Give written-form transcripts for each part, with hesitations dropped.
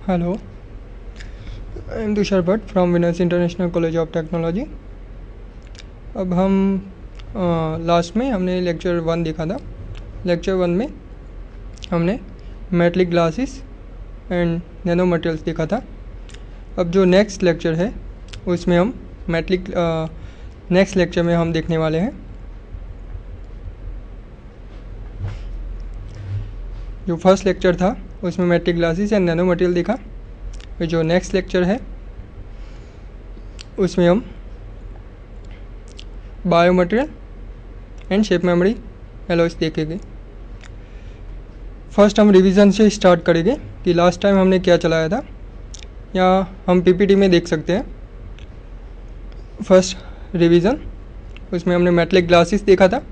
Hello, I am Tushar Bhatt from winners international college of technology. अब हम last में हमने लेक्चर 1 देखा था। लेक्चर 1 में हमने metallic glasses and nano materials देखा था। अब जो नेक्स्ट लेक्चर है उसमें हम नेक्स्ट लेक्चर में हम देखने वाले हैं जो फर्स्ट लेक्चर था उसमें metallic glasses and nano material देखा। फिर जो नेक्स्ट लेक्चर है उसमें हम bio material and shape memory Alois देखेंगे। फर्स्ट हम रिवीजन से स्टार्ट करेंगे कि लास्ट टाइम हमने क्या चलाया था, या हम पीपीटी में देख सकते हैं। फर्स्ट रिवीजन, उसमें हमने मेटलिक ग्लासेस देखा था।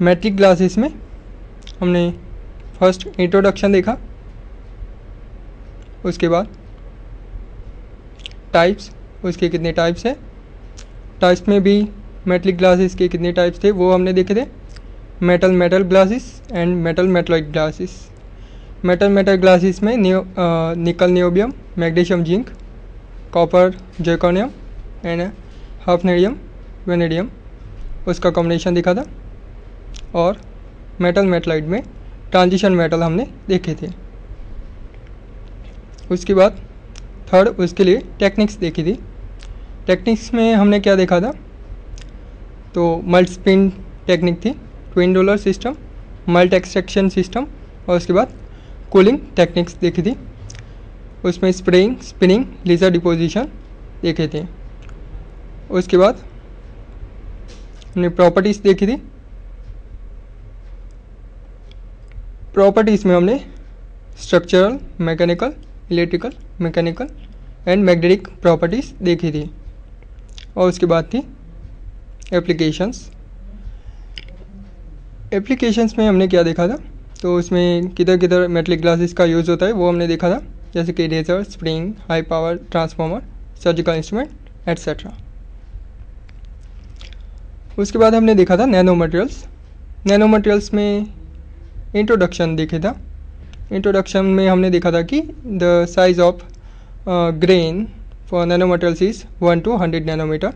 मेटलिक ग्लासेस में हमने फर्स्ट इंट्रोडक्शन देखा, उसके बाद टाइप्स, उसके कितने टाइप्स है, टाइप्स में भी मेटलिक ग्लासेस के कितने टाइप्स थे वो हमने देखे थे। Metal glasses and metalloid glasses. Metal glasses में nickel niobium, magnesium zinc, copper zirconium and hafnium vanadium, उसका कॉम्बिनेशन दिखा था। और मेटलॉइड में ट्रांजिशन मेटल हमने देखे थे। उसके बाद थर्ड उसके लिए टेक्निक्स देखी थी। टेक्निक्स में हमने क्या देखा था, तो मल्टी स्पिन टेक्निक थी, twin roller system, multi extraction system, और उसके बाद कूलिंग टेक्निक्स देखी थी। उसमें स्प्रेइंग, स्पिनिंग, लेजर डिपोजिशन देखे थे। उसके बाद हमने प्रॉपर्टीज़ देखी थी। प्रॉपर्टीज़ में हमने structural, mechanical, electrical, mechanical and magnetic properties देखी थी। और उसके बाद थी एप्लीकेशंस। एप्लीकेशंस में हमने क्या देखा था, तो उसमें किधर किधर मेटलिक ग्लासेस का यूज़ होता है वो हमने देखा था, जैसे कि razor, spring, high power transformer, surgical instrument etcetera. उसके बाद हमने देखा था नैनो मटेरियल्स। नैनो मटेरियल्स में इंट्रोडक्शन देखे था। इंट्रोडक्शन में हमने देखा था कि the size of grain for nano materials is 1 to 100 nanometre,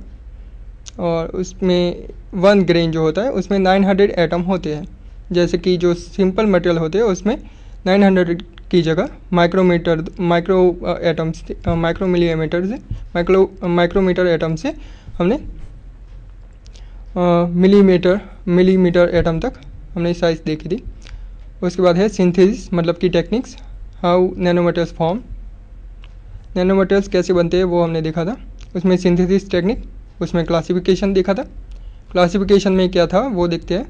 और उसमें 1 ग्रेन जो होता है उसमें 900 एटम होते हैं। जैसे कि जो सिंपल मटेरियल होते हैं उसमें 900 की जगह माइक्रोमीटर एटम से हमने मिलीमीटर एटम तक हमने साइज देखी थी। उसके बाद है सिंथेसिस, मतलब कि techniques, how nano materials form, nano materials कैसे बनते हैं वो हमने देखा था। उसमें सिंथेसिस टेक्निक, उसमें क्लासिफिकेशन देखा था। क्लासिफिकेशन में क्या था वो देखते हैं।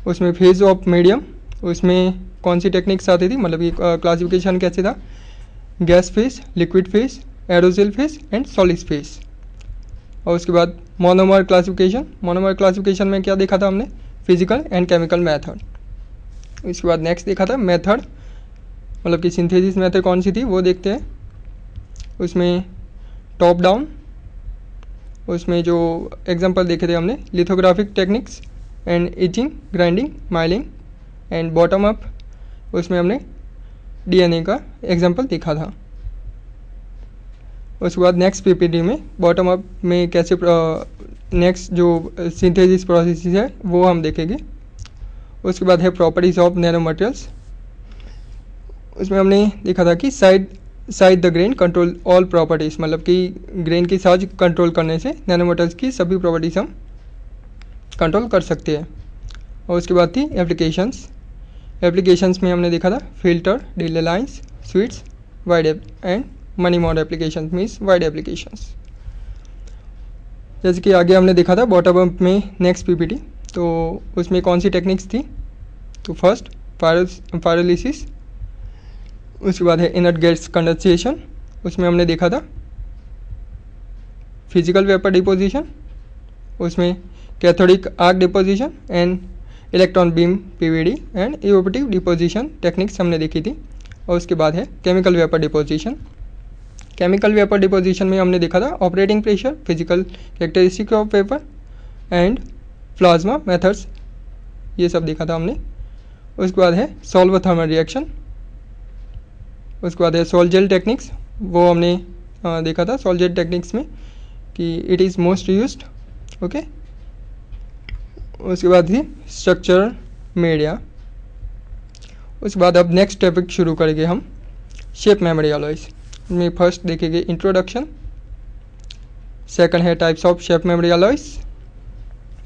उसमें फेज ऑफ मीडियम, उसमें कौन सी टेक्निक्स आती थी, मतलब कि क्लासिफिकेशन कैसे था, gas phase, liquid phase, aerogel phase and solid phase. और उसके बाद मोनोमर क्लासिफिकेशन। मोनोमर क्लासिफिकेशन में क्या देखा था हमने, फिजिकल एंड केमिकल मेथड। इसके बाद नेक्स्ट देखा था मेथड, मतलब कि सिंथेसिस मेथड कौन सी थी वो देखते हैं। उसमें टॉप डाउन, उसमें जो एग्जांपल देखे थे हमने, lithographic techniques and itching, grinding, milling and bottom up, उसमें हमने डीएनए का एग्जांपल देखा था। उसके बाद नेक्स्ट पीपीटी में बॉटम अप में कैसे नेक्स्ट जो सिंथेसिस प्रोसेस है वो हम देखेंगे। उसके बाद है प्रॉपर्टीज़ ऑफ नैनो मटेरियल्स। उसमें हमने देखा था कि side the grain control all properties, मतलब कि ग्रेन की साइज कंट्रोल करने से नैनो मटेरियल्स की सभी प्रॉपर्टीज़ हम कंट्रोल कर सकते हैं। और उसके बाद थी एप्लीकेशंस। एप्लीकेशंस में हमने देखा था filter, delay lines, switch, wide and money mode applications, means wide applications. जैसे कि आगे हमने देखा था बॉटम अप में नेक्स्ट पीपीटी, तो उसमें कौन सी टेक्निक्स थी, तो फर्स्ट पायरोलिसिस, उसके बाद है इनर्ट गैस कंडेंसेशन, उसमें हमने देखा था फिजिकल वेपर डिपोजिशन, उसमें cathodic arc deposition and electron beam PVD and evaporative deposition techniques हमने देखी थी। और उसके बाद है chemical vapour deposition. Chemical vapour deposition में हमने देखा था operating pressure, physical characteristic of vapour and plasma methods, ये सब देखा था हमने। उसके बाद है सॉल्व थर्मल रिएक्शन, उसके बाद है सॉल्ट जेल टेक्निक्स, वो हमने देखा था सॉल्ट जेल टेक्निक्स में कि it is most used. Okay, उसके बाद ही स्ट्रक्चर मीडिया। उसके बाद अब नेक्स्ट टॉपिक शुरू करेंगे हम शेप मेमोरी अलॉयज में। फर्स्ट देखेंगे इंट्रोडक्शन, सेकंड है types of shape memory alloys,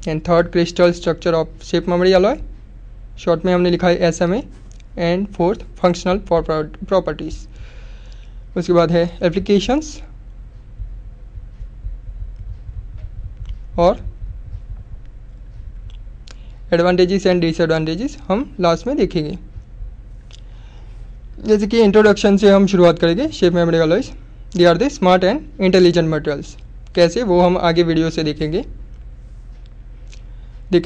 and third crystal structure of shape memory alloy, short में हमने लिखा है SMA, and fourth functional properties. उसके बाद है एप्लीकेशंस और एडवांटेजेस एंड डिसएडवांटेजेस हम लास्ट में देखेंगे। जैसे कि इंट्रोडक्शन से हम शुरुआत करेंगे। Shape memory alloys they are the smart and intelligent materials, कैसे वो हम आगे वीडियो से देखेंगे। They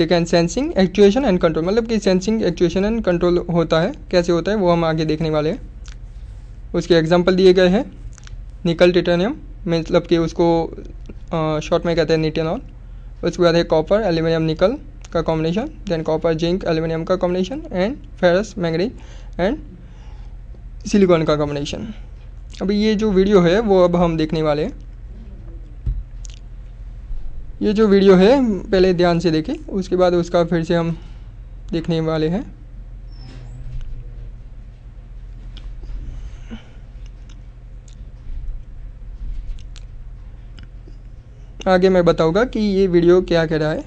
can sensing actuation and control, मतलब कि सेंसिंग एक्चुएशन एंड कंट्रोल होता है, कैसे होता है वो हम आगे देखने वाले हैं। उसके एग्जांपल दिए गए हैं निकल टिटेनियम, मतलब कि उसको शॉर्ट में कहते हैं निटेनॉल। उसके बाद है कॉपर एल्यूमिनियम निकल का combination, then copper zinc aluminium का combination, and ferrous manganese and silicon का कॉम्बिनेशन। अभी ये जो वीडियो है वो अब हम देखने वाले हैं। ये जो वीडियो है पहले ध्यान से देखें, उसके बाद उसका फिर से हम देखने वाले हैं। आगे मैं बताऊंगा कि ये वीडियो क्या कह रहा है।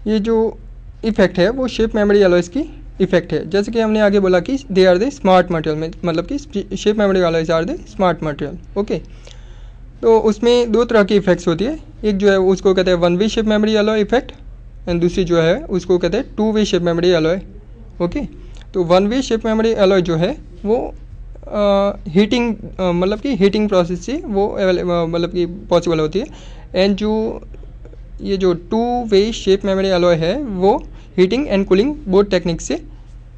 ये जो इफेक्ट है वो शेप मेमोरी अलॉयज की इफेक्ट है। जैसे कि हमने आगे बोला कि they are the smart material में, मतलब कि shape memory alloys are the smart material. Okay, तो उसमें दो तरह की इफेक्ट्स होती है। एक जो है उसको कहते हैं one way shape memory alloy effect, and दूसरी जो है उसको कहते हैं two way shape memory alloy. Okay, तो one way shape memory alloy जो है वो हीटिंग मतलब कि हीटिंग प्रोसेस से वो मतलब कि पॉसिबल होती है, एंड जो ये जो to way shape memory alloy है वो heating and cooling both technique से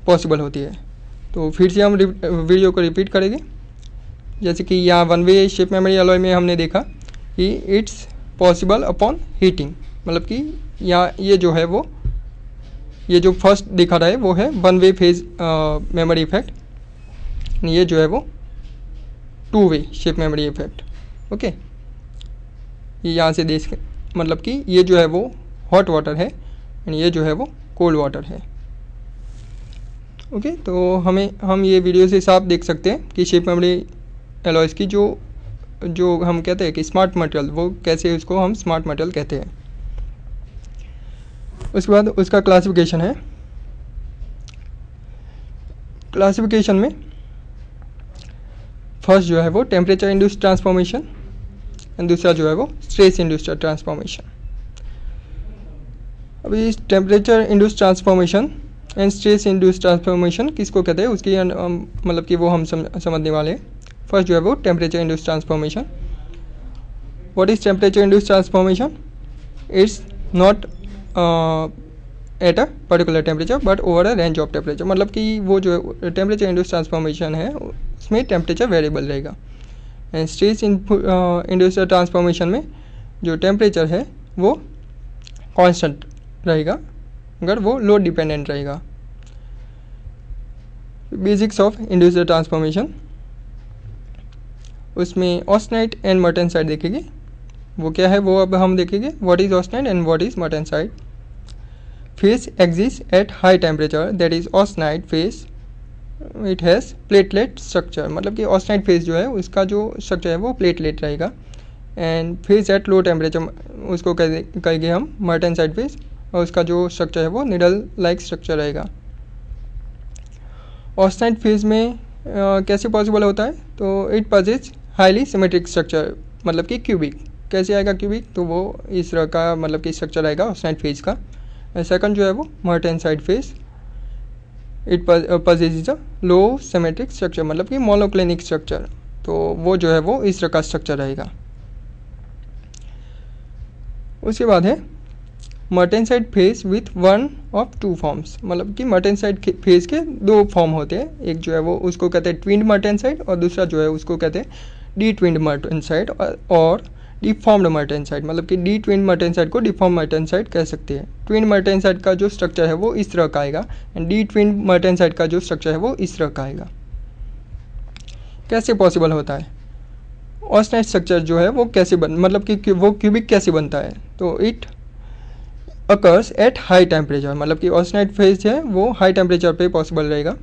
पॉसिबल होती है। तो फिर से हम वीडियो को रिपीट करेंगे। जैसे कि यहाँ one way shape memory alloy में हमने देखा कि इट्स पॉसिबल अपॉन हीटिंग, मतलब कि यहाँ ये जो है वो ये जो फर्स्ट दिखा रहा है वो है one way phase memory effect, ये जो है वो to way shape memory effect. Okay, ये यहाँ से देख मतलब कि ये जो है वो हॉट वाटर है एंड ये जो है वो कोल्ड वाटर है। ओके, तो हम ये वीडियो से साफ देख सकते हैं कि शेप मेमोरी अलॉयज की जो हम कहते हैं कि स्मार्ट मटेरियल, वो कैसे उसको हम स्मार्ट मटेरियल कहते हैं। उसके बाद उसका क्लासिफिकेशन है। क्लासिफिकेशन में फर्स्ट जो है वो टेम्परेचर इंड्यूस्ड ट्रांसफॉर्मेशन, एंड दूसरा जो है वो स्ट्रेस इंड्यूस्ड ट्रांसफॉर्मेशन। अभी इस temperature induced transformation and stress induced transformation किसको कहते हैं उसकी मतलब कि वो हम समझने वाले हैं। फर्स्ट जो है वो temperature induced transformation. What is temperature induced transformation? It's not at a particular temperature but over a range of temperature, मतलब कि वो जो टेम्परेचर इंड्यूस्ड ट्रांसफॉर्मेशन है उसमें टेम्परेचर वेरिएबल रहेगा। एंड स्ट्रेस इंड्यूस्ड ट्रांसफॉर्मेशन में जो टेम्परेचर है वो कांस्टेंट रहेगा अगर वो लोड डिपेंडेंट रहेगा। बेसिक्स ऑफ इंड्यूस्ड ट्रांसफॉर्मेशन, उसमें ऑस्टेनाइट एंड मार्टेनसाइट देखेंगे। वो क्या है वो अब हम देखेंगे। What is austenite and what is martensite? Face exist at high temperature, that is austenite face, it has platelet structure, मतलब कि ऑस्टेनाइट फेस जो है उसका जो स्ट्रक्चर है वो प्लेटलेट रहेगा। And face at low temperature उसको कहेंगे हम मार्टेनसाइट फेस, और उसका जो स्ट्रक्चर है वो निडल लाइक स्ट्रक्चर रहेगा। ऑस्टेनाइट फेज में कैसे पॉसिबल होता है? तो it possess highly symmetric structure, मतलब कि क्यूबिक। कैसे आएगा क्यूबिक? तो वो इस तरह का मतलब कि स्ट्रक्चर आएगा ऑस्टेनाइट फेज का। सेकंड जो है वो martensite phase, it possess a low symmetric structure, मतलब कि मोनोक्लिनिक स्ट्रक्चर। तो वो जो है वो इस तरह का स्ट्रक्चर रहेगा। उसके बाद है martensite phase with one of two forms, मतलब कि मार्टेनसाइट फेज के दो फॉर्म होते हैं। एक जो है वो उसको कहते हैं ट्विन्ड मार्टेनसाइट, और दूसरा जो है उसको कहते हैं डी ट्विन्ड मार्टेनसाइट और डिफॉर्म्ड मर्टेनसाइट, मतलब कि डी ट्विन मर्टेनसाइट को डिफॉर्म मर्टेनसाइट कह सकते हैं। ट्विन मर्टेनसाइट का जो स्ट्रक्चर है वो इस तरह का आएगा एंड डी ट्विन मर्टेनसाइट का जो स्ट्रक्चर है वो इस तरह का आएगा। कैसे पॉसिबल होता है ऑस्टेनाइट स्ट्रक्चर जो है वो कैसे मतलब कि वो क्यूबिक कैसे बनता है, तो it occurs at high temperature, मतलब कि ऑस्टेनाइट फेज है वो हाई टेम्परेचर पे पॉसिबल रहेगा।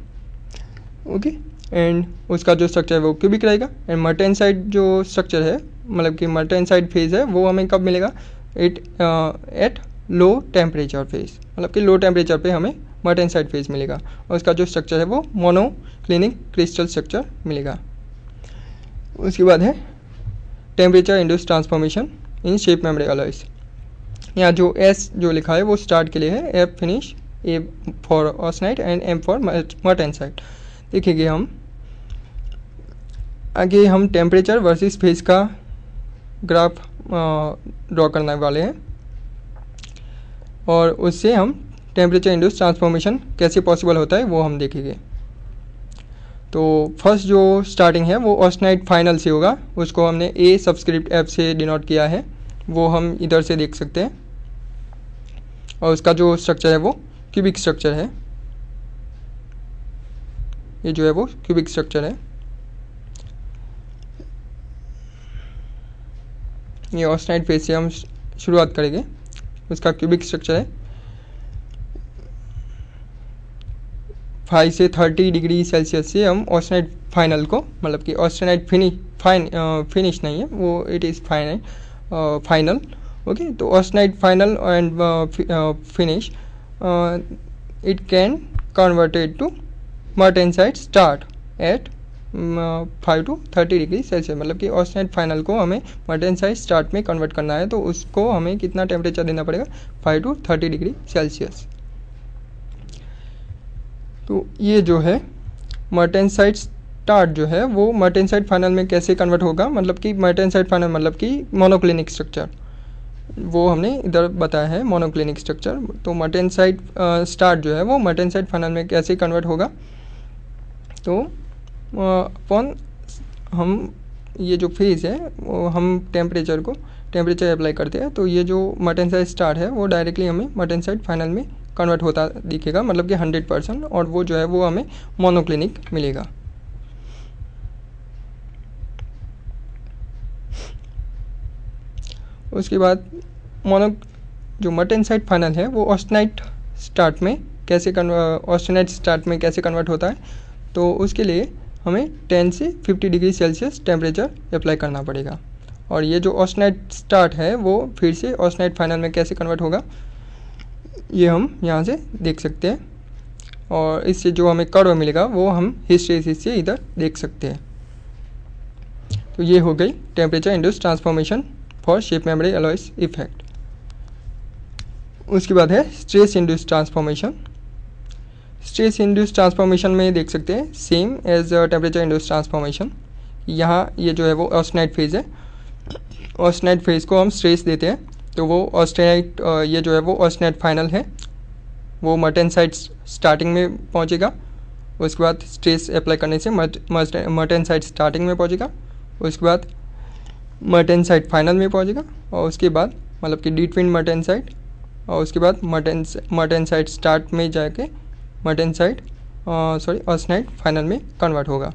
ओके एंड उसका जो स्ट्रक्चर है वो क्यूबिक रहेगा। एंड मर्टेनसाइट जो स्ट्रक्चर है मतलब कि मर्टेनसाइट फेज है वो हमें कब मिलेगा, it at low temperature phase, मतलब कि लो टेम्परेचर पे हमें मर्टेनसाइट फेज मिलेगा और उसका जो स्ट्रक्चर है वो मोनोक्लिनिक क्रिस्टल स्ट्रक्चर मिलेगा। उसके बाद है temperature induced transformation in shape memory alloys. यहाँ जो एस जो लिखा है वो स्टार्ट के लिए है, F finish, A for austenite and M for martensite. देखेंगे हम आगे हम टेम्परेचर वर्सेस फेज का ग्राफ ड्रॉ करने वाले हैं और उससे हम टेम्परेचर इंड्यूस्ड ट्रांसफॉर्मेशन कैसे पॉसिबल होता है वो हम देखेंगे। तो फर्स्ट जो स्टार्टिंग है वो ऑस्टेनाइट फाइनल से होगा, उसको हमने ए सबस्क्रिप्ट एफ से डिनोट किया है, वो हम इधर से देख सकते हैं और उसका जो स्ट्रक्चर है वो क्यूबिक स्ट्रक्चर है। ये जो है वो क्यूबिक स्ट्रक्चर है। ये ऑस्टेनाइट फेज से हम शुरुआत करेंगे, उसका क्यूबिक स्ट्रक्चर है 5 से 30 डिग्री सेल्सियस से हम ऑस्टेनाइट फाइनल को, मतलब कि ऑस्टेनाइट फिनिश नहीं है वो, इट इज़ फाइनल। ओके तो austenite final and finish it can converted to martensite start at 5 to 30 degree Celsius, मतलब कि ऑस्टेनाइट फाइनल को हमें मर्टेनसाइट स्टार्ट में कन्वर्ट करना है तो उसको हमें कितना टेम्परेचर देना पड़ेगा, 5 to 30 डिग्री सेल्सियस। तो ये जो है मर्टेनसाइट स्टार्ट जो है वो मर्टेनसाइट फाइनल में कैसे कन्वर्ट होगा, मतलब कि मर्टेनसाइट फाइनल मतलब कि मोनोक्लिनिक स्ट्रक्चर, वो हमने इधर बताया है मोनोक्लिनिक स्ट्रक्चर। तो मर्टेनसाइट स्टार्ट जो है वो मर्टेनसाइट फाइनल में कैसे कन्वर्ट होगा, तो अपॉन हम ये जो फेज है वो हम टेम्परेचर अप्लाई करते हैं तो ये जो मर्टेनसाइट स्टार्ट है वो डायरेक्टली हमें मर्टेनसाइट फाइनल में कन्वर्ट होता दिखेगा, मतलब कि 100%, और वो जो है वो हमें मोनोक्लिनिक मिलेगा। उसके बाद जो मर्टेनसाइट फाइनल है वो ऑस्टेनाइट स्टार्ट में कैसे कन्वर्ट होता है, तो उसके लिए हमें 10 से 50 डिग्री सेल्सियस टेम्परेचर अप्लाई करना पड़ेगा। और ये जो ऑस्टेनाइट स्टार्ट है वो फिर से ऑस्टेनाइट फाइनल में कैसे कन्वर्ट होगा ये हम यहाँ से देख सकते हैं और इससे जो हमें कर्व मिलेगा वो हम हिस्टैरिसीस से इधर देख सकते हैं। तो ये हो गई temperature induced transformation for shape memory alloys effect. उसके बाद है stress induced transformation. Stress induced transformation में देख सकते हैं same as temperature induced transformation. यहाँ ये जो है वो ऑस्टेनाइट फेज है, ऑस्टेनाइट फेज को हम स्ट्रेस देते हैं तो वो ऑस्टेनाइट ये जो है वो ऑस्टेनाइट फाइनल है, वो मर्टेनसाइट स्टार्टिंग में पहुँचेगा, उसके बाद स्ट्रेस अप्लाई करने से मर्टेनसाइट स्टार्टिंग में पहुँचेगा, उसके बाद मर्टेनसाइट फाइनल में पहुँचेगा और उसके बाद मतलब कि डी ट्विन मर्टेनसाइट, और उसके बाद मर्टेनसाइट स्टार्ट में जाके ऑस्टेनाइट फाइनल में कन्वर्ट होगा।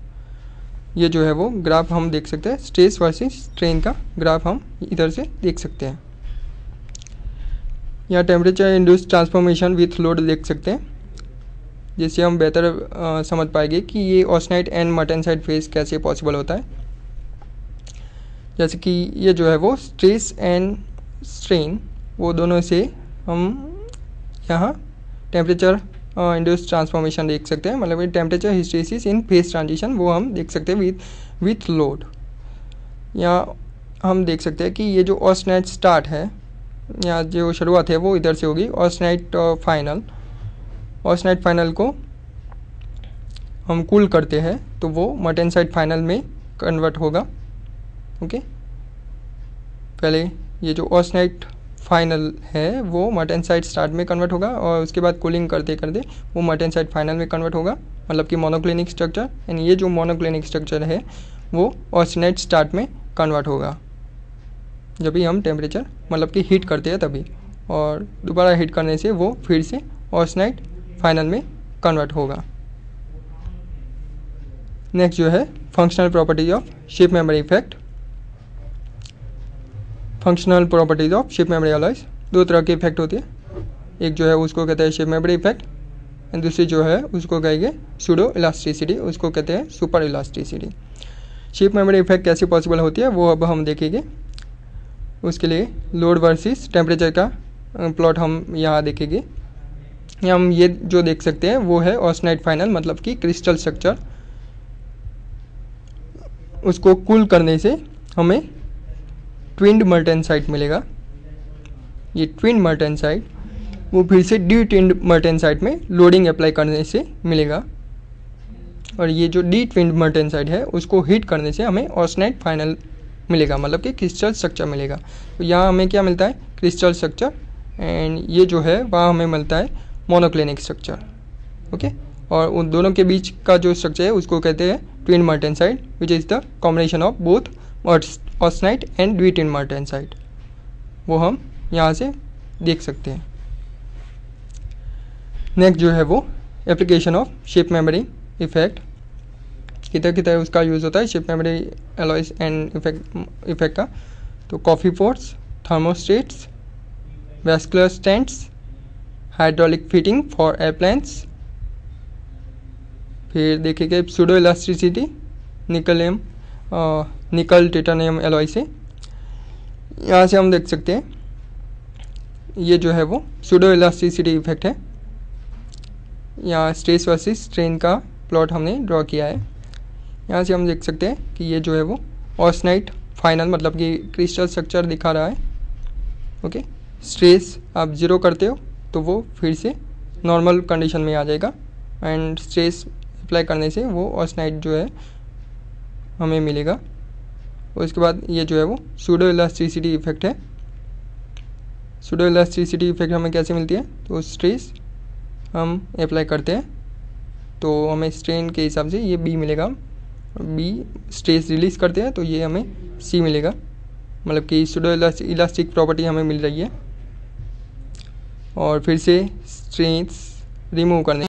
ये जो है वो ग्राफ हम देख सकते हैं, स्ट्रेस वर्सेस स्ट्रेन का ग्राफ हम इधर से देख सकते हैं। यहाँ temperature induced transformation with load देख सकते हैं, जिससे हम बेहतर समझ पाएंगे कि ये ऑस्टेनाइट एंड मर्टेनसाइट फेज कैसे पॉसिबल होता है। जैसे कि ये जो है वो स्ट्रेस एंड स्ट्रेन वो दोनों से हम यहाँ टेम्परेचर इंड्यूस्ड ट्रांसफॉर्मेशन देख सकते हैं, मतलब टेम्परेचर हिस्टैरिसीस इन फेज ट्रांजिशन वो हम देख सकते हैं विथ लोड। यहाँ हम देख सकते हैं कि ये जो ऑस्टेनाइट स्टार्ट है, यहाँ जो शुरुआत है वो इधर से होगी, ऑस्टेनाइट फाइनल को हम कूल करते हैं तो वो मर्टेनसाइट फाइनल में कन्वर्ट होगा। ओके पहले ये जो ऑस्टेनाइट फाइनल है वो मर्टेनसाइट स्टार्ट में कन्वर्ट होगा और उसके बाद कूलिंग करते करते वो मर्टेनसाइट फाइनल में कन्वर्ट होगा, मतलब कि मोनोक्लिनिक स्ट्रक्चर। एंड ये जो मोनोक्लिनिक स्ट्रक्चर है वो ऑस्टेनाइट स्टार्ट में कन्वर्ट होगा। जब भी हम टेम्परेचर मतलब कि हीट करते हैं तभी, और दोबारा हीट करने से वो फिर से ऑस्टेनाइट फाइनल में कन्वर्ट होगा। नेक्स्ट जो है functional properties of shape memory effect. Functional properties of shape memory alloys, दो तरह के इफेक्ट होती है, एक जो है उसको कहते हैं शेप मेमोरी इफेक्ट, एंड दूसरी जो है उसको कहेंगे सूडो इलास्टिसिटी, उसको कहते हैं super elasticity. Shape memory effect कैसे पॉसिबल होती है वो अब हम देखेंगे। उसके लिए लोड वर्सेस टेम्परेचर का प्लॉट हम यहाँ देखेंगे। यहाँ हम ये जो देख सकते हैं वो है ऑस्टेनाइट फाइनल, मतलब कि क्रिस्टल स्ट्रक्चर। उसको कूल करने से हमें ट्विन्ड मर्टेनसाइट मिलेगा। ये ट्विन्ड मर्टेनसाइट वो फिर से डी ट्विन्ड मर्टेनसाइट में लोडिंग अप्लाई करने से मिलेगा, और ये जो डी ट्विन्ड मर्टेनसाइट है उसको हीट करने से हमें ऑस्टेनाइट फाइनल मिलेगा, मतलब कि क्रिस्टल स्ट्रक्चर मिलेगा। तो यहाँ हमें क्या मिलता है, क्रिस्टल स्ट्रक्चर, एंड ये जो है वहाँ हमें मिलता है मोनोक्लिनिक स्ट्रक्चर। ओके, और उन दोनों के बीच का जो स्ट्रक्चर है उसको कहते हैं twin martensite, which is the combination of both austenite and detwinned martensite. वो हम यहाँ से देख सकते हैं। नेक्स्ट जो है वो application of shape memory effect, किधर उसका यूज़ होता है shape memory alloys and effect का। तो coffee pots, thermostats, vascular stents, hydraulic fitting for airplanes, फिर देखेंगे pseudo elasticity nickel titanium alloy से। यहाँ से हम देख सकते हैं ये जो है वो सूडो इलास्टिसिटी इफेक्ट है। यहाँ स्ट्रेस वर्सेस स्ट्रेन का प्लॉट हमने ड्रॉ किया है। यहाँ से हम देख सकते हैं कि ये जो है वो ऑस्टेनाइट फाइनल, मतलब कि क्रिस्टल स्ट्रक्चर दिखा रहा है। ओके, स्ट्रेस आप ज़ीरो करते हो तो वो फिर से नॉर्मल कंडीशन में आ जाएगा, एंड स्ट्रेस अप्लाई करने से वो ऑस्टेनाइट जो है हमें मिलेगा। और इसके बाद ये जो है वो सूडो इलास्टिसिटी इफेक्ट है। सूडो इलास्टिसिटी इफेक्ट हमें कैसे मिलती है, तो स्ट्रेस हम अप्लाई करते हैं तो हमें स्ट्रेन के हिसाब से ये बी मिलेगा, बी स्ट्रेस रिलीज़ करते हैं तो ये हमें सी मिलेगा, मतलब कि सूडो इलास्टिक प्रॉपर्टी हमें मिल रही है। और फिर से स्ट्रेस रिमूव करने